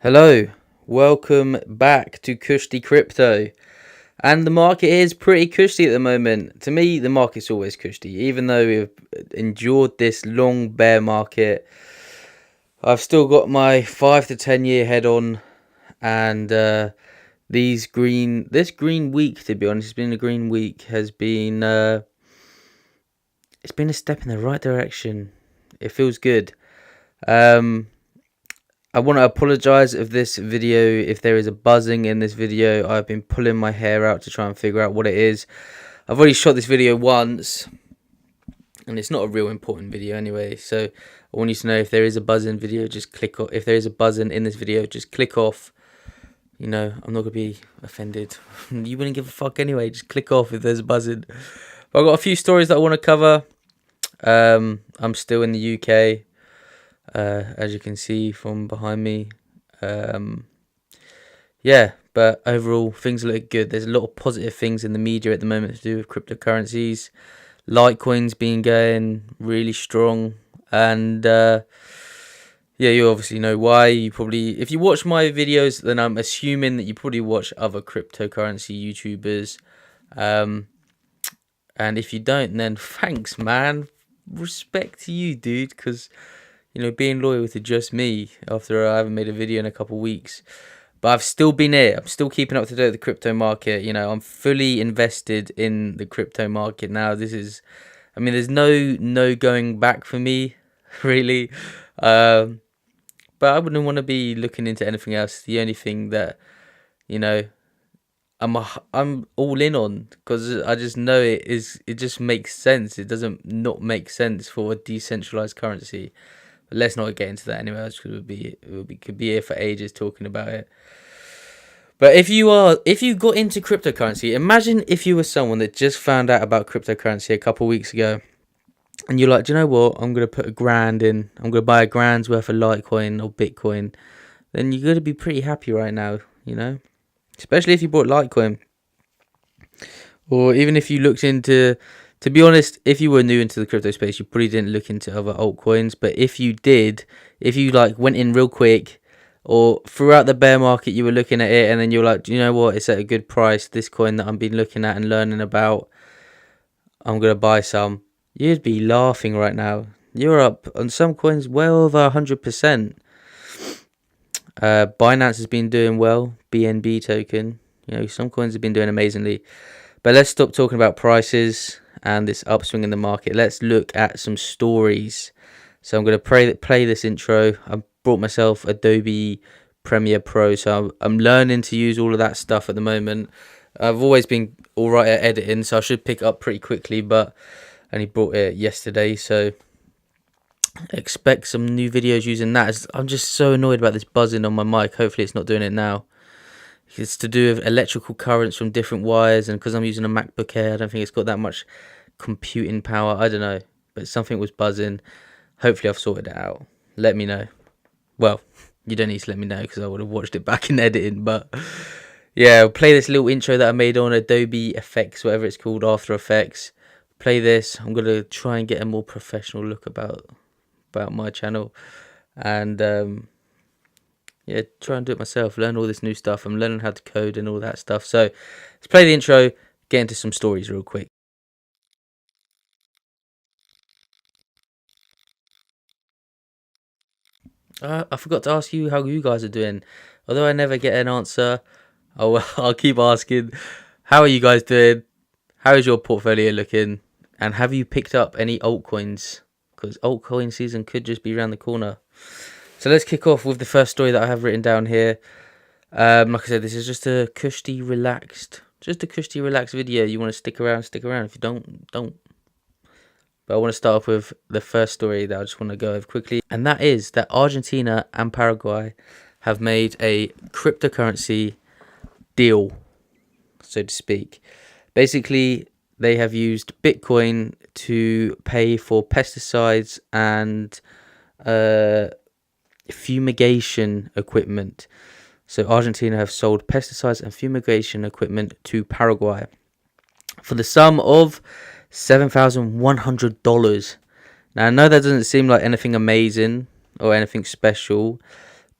Hello, welcome back to Cushy Crypto. And the market is pretty cushy at the moment. To me, the market's always cushy. Even though we've endured this long bear market, I've still got my 5 to 10 year head on. And this green week, to be honest, it's been a green week, has been it's been a step in the right direction. It feels good. I want to apologize if there is a buzzing in this video. I've been pulling my hair out to try and figure out what it is. I've already shot this video once, and it's not a real important video anyway. So I want you to know if there is a buzzing video, just click off. If there is a buzzing in this video, just click off. You know, I'm not gonna be offended. You wouldn't give a fuck anyway. Just click off if there's a buzzing. But I've got a few stories that I want to cover. I'm still in the UK. As you can see from behind me. Yeah, but overall things look good. There's a lot of positive things in the media at the moment to do with cryptocurrencies. Litecoin's been going really strong, and yeah, you obviously know why. If you watch my videos, then I'm assuming that you probably watch other cryptocurrency YouTubers, and if you don't, then thanks, man. Respect to you, dude, because being loyal to just me after I haven't made a video in a couple of weeks. But I've still been here. I'm still keeping up to date with the crypto market. I'm fully invested in the crypto market now. There's no going back for me, really. But I wouldn't want to be looking into anything else. The only thing that, I'm all in on, because I just know it just makes sense. It doesn't not make sense for a decentralized currency. Let's not get into that anyway, because could be here for ages talking about it. But if you got into cryptocurrency, imagine if you were someone that just found out about cryptocurrency a couple of weeks ago, and you're like, do you know what? I'm gonna put $1,000 in. I'm gonna buy $1,000 worth of Litecoin or Bitcoin. Then you're gonna be pretty happy right now, especially if you bought Litecoin, or even if you looked into. To be honest, if you were new into the crypto space, you probably didn't look into other altcoins. But if you did, if you went in real quick, or throughout the bear market you were looking at it, and then you're like, do you know what? It's at a good price. This coin that I've been looking at and learning about, I'm gonna buy some. You'd be laughing right now. You're up on some coins well over 100%. Binance has been doing well. BNB token. Some coins have been doing amazingly. But let's stop talking about prices and this upswing in the market. Let's look at some stories. So I'm going to play this intro. I brought myself Adobe Premiere Pro, so I'm learning to use all of that stuff at the moment. I've always been all right at editing, so I should pick it up pretty quickly, but I only brought it yesterday, so expect some new videos using that. I'm just so annoyed about this buzzing on my mic. Hopefully it's not doing it now. It's to do with electrical currents from different wires, and because I'm using a MacBook Air, I don't think it's got that much computing power. I don't know, but something was buzzing. Hopefully I've sorted it out. Let me know. Well, you don't need to let me know, because I would have watched it back in editing, but yeah, I'll play this little intro that I made on Adobe Effects, whatever it's called, After Effects. Play this. I'm going to try and get a more professional look about my channel, and yeah, try and do it myself, learn all this new stuff. I'm learning how to code and all that stuff. So let's play the intro, get into some stories real quick. I forgot to ask you how you guys are doing. Although I never get an answer, I'll keep asking. How are you guys doing? How is your portfolio looking? And have you picked up any altcoins? Because altcoin season could just be around the corner. So let's kick off with the first story that I have written down here. Like I said, this is just a cushy, relaxed video. You want to stick around. If you don't. But I want to start off with the first story that I just want to go over quickly. And that is that Argentina and Paraguay have made a cryptocurrency deal, so to speak. Basically, they have used Bitcoin to pay for pesticides and fumigation equipment. So Argentina have sold pesticides and fumigation equipment to Paraguay for the sum of $7,100. Now, I know that doesn't seem like anything amazing or anything special,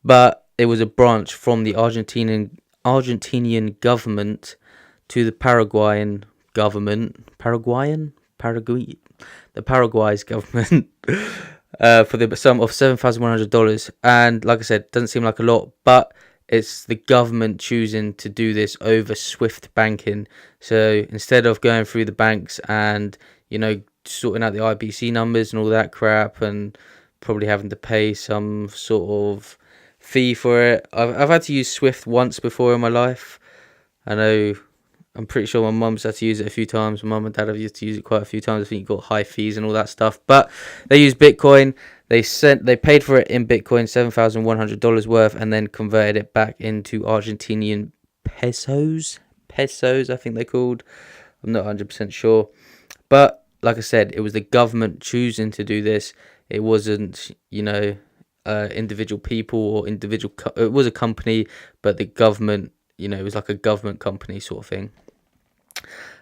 but there was a branch from the Argentinian government to the Paraguayan government, the Paraguay's government, for the sum of $7,100. And like I said, doesn't seem like a lot, but it's the government choosing to do this over Swift banking. So instead of going through the banks and, sorting out the IBC numbers and all that crap, and probably having to pay some sort of fee for it. I've had to use Swift once before in my life. I'm pretty sure my mum's had to use it a few times. My mum and dad have used to use it quite a few times. I think you got high fees and all that stuff. But they use Bitcoin. They paid for it in Bitcoin, $7,100 worth, and then converted it back into Argentinian pesos. Pesos, I think they're called. I'm not 100% sure. But like I said, it was the government choosing to do this. It wasn't, individual people or individual. It was a company, but the government, it was like a government company sort of thing.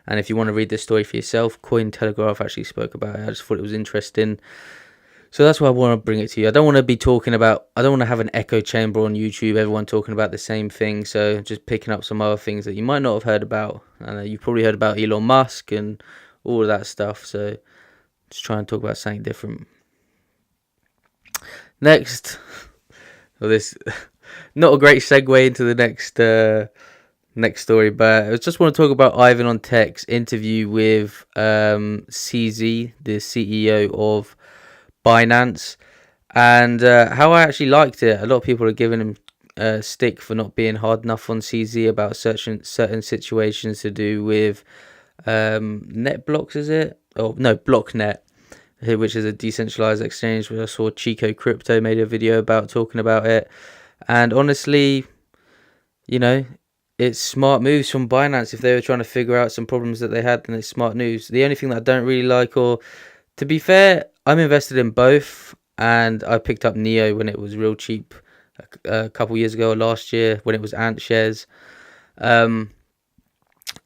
And if you want to read this story for yourself, Cointelegraph actually spoke about it. I just thought it was interesting. So that's why I want to bring it to you. I don't want to have an echo chamber on YouTube, everyone talking about the same thing. So just picking up some other things that you might not have heard about. You've probably heard about Elon Musk and all of that stuff. So just try and talk about something different. Next, this not a great segue into the next story, but I just want to talk about Ivan on Tech's interview with CZ, the CEO of Binance, and how I actually liked it. A lot of people are giving him stick for not being hard enough on CZ about certain situations to do with net blocks, is it? Oh no, Blocknet, which is a decentralized exchange, which I saw Chico Crypto made a video about, talking about it. And honestly, it's smart moves from Binance. If they were trying to figure out some problems that they had, then it's smart news. The only thing that I don't really like, or to be fair, I'm invested in both, and I picked up Neo when it was real cheap a couple years ago, or last year when it was Ant shares.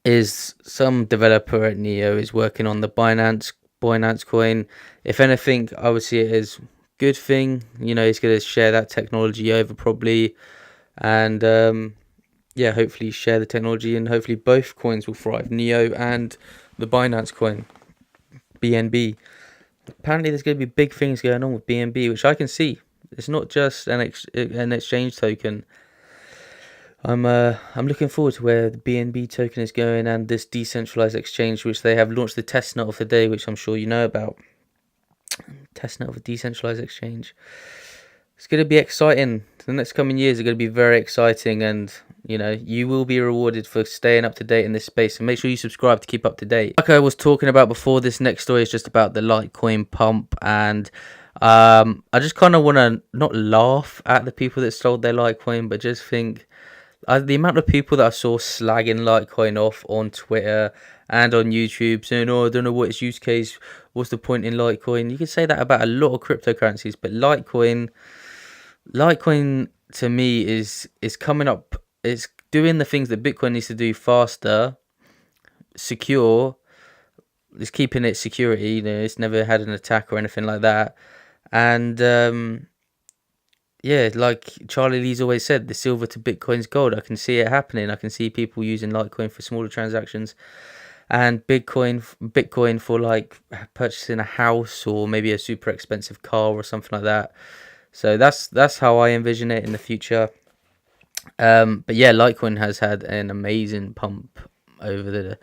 Is some developer at Neo is working on the Binance coin. If anything, I would see it as good thing. He's going to share that technology over probably, and hopefully share the technology, and hopefully both coins will thrive, Neo and the Binance coin, BNB. Apparently there's going to be big things going on with BNB, which I can see. It's not just an exchange token. I'm looking forward to where the BNB token is going, and this decentralized exchange, which they have launched the testnet of the day, which I'm sure you know about. Testnet of a decentralized exchange. It's going to be exciting. The next coming years are going to be very exciting, and you will be rewarded for staying up to date in this space. And make sure you subscribe to keep up to date. Like I was talking about before, this next story is just about the Litecoin pump, and I just kind of want to not laugh at the people that sold their Litecoin, but just think the amount of people that I saw slagging Litecoin off on Twitter and on YouTube, saying, "Oh, I don't know what its use case. What's the point in Litecoin?" You can say that about a lot of cryptocurrencies, but Litecoin to me is coming up. It's doing the things that Bitcoin needs to do faster, secure. It's keeping its security. It's never had an attack or anything like that, and like Charlie Lee's always said, the silver to Bitcoin's gold. I can see it happening. I can see people using Litecoin for smaller transactions, and Bitcoin for like purchasing a house or maybe a super expensive car or something like that. So that's how I envision it in the future. But yeah, Litecoin has had an amazing pump over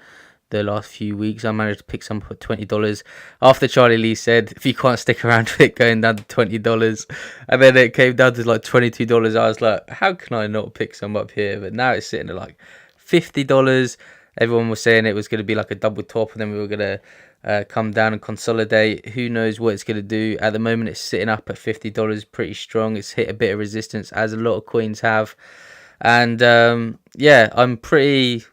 the last few weeks. I managed to pick some for $20 after Charlie Lee said, if you can't stick around with it, going down to $20, and then it came down to like $22. I was like, how can I not pick some up here? But now it's sitting at like $50. Everyone was saying it was going to be like a double top, and then we were going to come down and consolidate. Who knows what it's going to do? At the moment, it's sitting up at $50, pretty strong. It's hit a bit of resistance, as a lot of coins have, and I'm pretty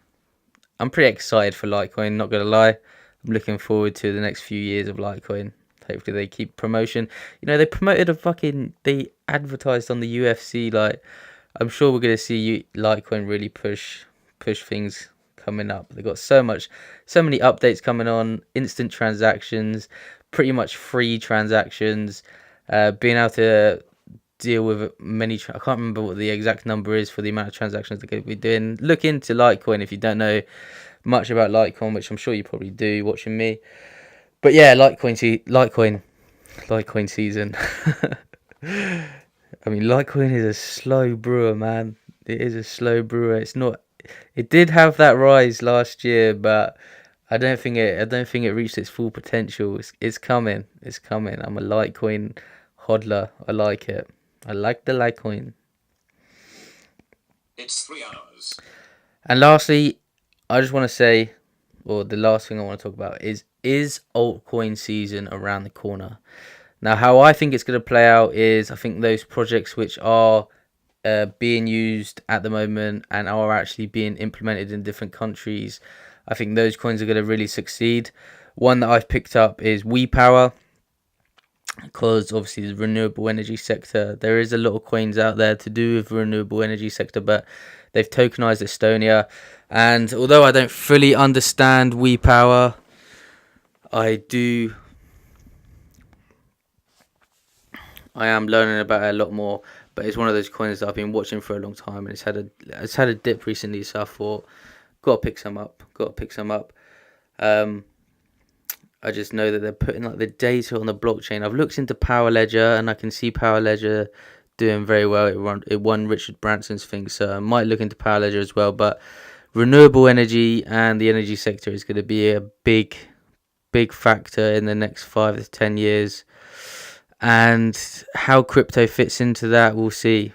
excited for Litecoin, not gonna lie. I'm looking forward to the next few years of Litecoin. Hopefully they keep promotion. They advertised on the UFC. Like, I'm sure we're gonna see Litecoin really push things coming up. They've got so many updates coming on, instant transactions, pretty much free transactions, being able to deal with many. I can't remember what the exact number is for the amount of transactions they're going to be doing. Look into Litecoin if you don't know much about Litecoin, which I'm sure you probably do watching me. But yeah, Litecoin season. I mean, Litecoin is a slow brewer, man. It is a slow brewer. It's not. It did have that rise last year, but I don't think it reached its full potential. It's coming. It's coming. I'm a Litecoin hodler. I like it. I like the Litecoin. It's 3 hours. And lastly, I just want to say, or the last thing I want to talk about is altcoin season around the corner? Now, how I think it's going to play out is I think those projects which are being used at the moment and are actually being implemented in different countries, I think those coins are going to really succeed. One that I've picked up is WePower, because obviously the renewable energy sector, there is a lot of coins out there to do with renewable energy sector, but they've tokenized Estonia. And although I don't fully understand WePower, I am learning about it a lot more. But it's one of those coins that I've been watching for a long time, and it's had a dip recently, so I thought, gotta pick some up. I just know that they're putting like the data on the blockchain. I've looked into Power Ledger, and I can see Power Ledger doing very well. It won Richard Branson's thing, so I might look into Power Ledger as well. But renewable energy and the energy sector is going to be a big factor in the next 5 to 10 years. And how crypto fits into that, we'll see.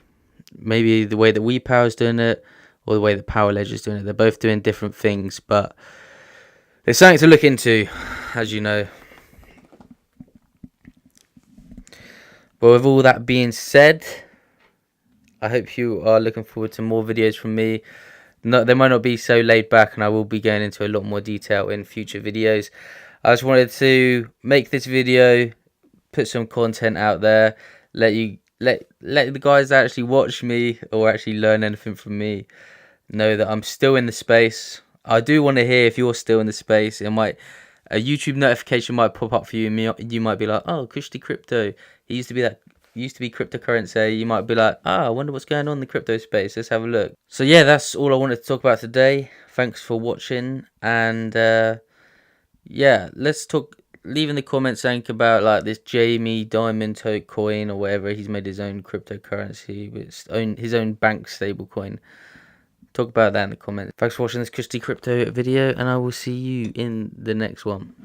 Maybe the way that WePower is doing it, or the way that Power Ledger is doing it. They're both doing different things, but there's something to look into, as you know. But with all that being said, I hope you are looking forward to more videos from me. No, they might not be so laid back, and I will be going into a lot more detail in future videos. I just wanted to make this video, put some content out there, let the guys that actually watch me or actually learn anything from me know that I'm still in the space. I do want to hear if you're still in the space. A YouTube notification might pop up for you. You might be like, oh, Kushti Crypto. He used to be cryptocurrency. You might be like, I wonder what's going on in the crypto space. Let's have a look. So yeah, that's all I wanted to talk about today. Thanks for watching, and yeah, let's talk. Leave in the comments something about like this Jamie Diamond Tote coin or whatever. He's made his own cryptocurrency with his own bank stable coin. Talk about that in the comments. Thanks for watching this Christy Crypto video, and I will see you in the next one.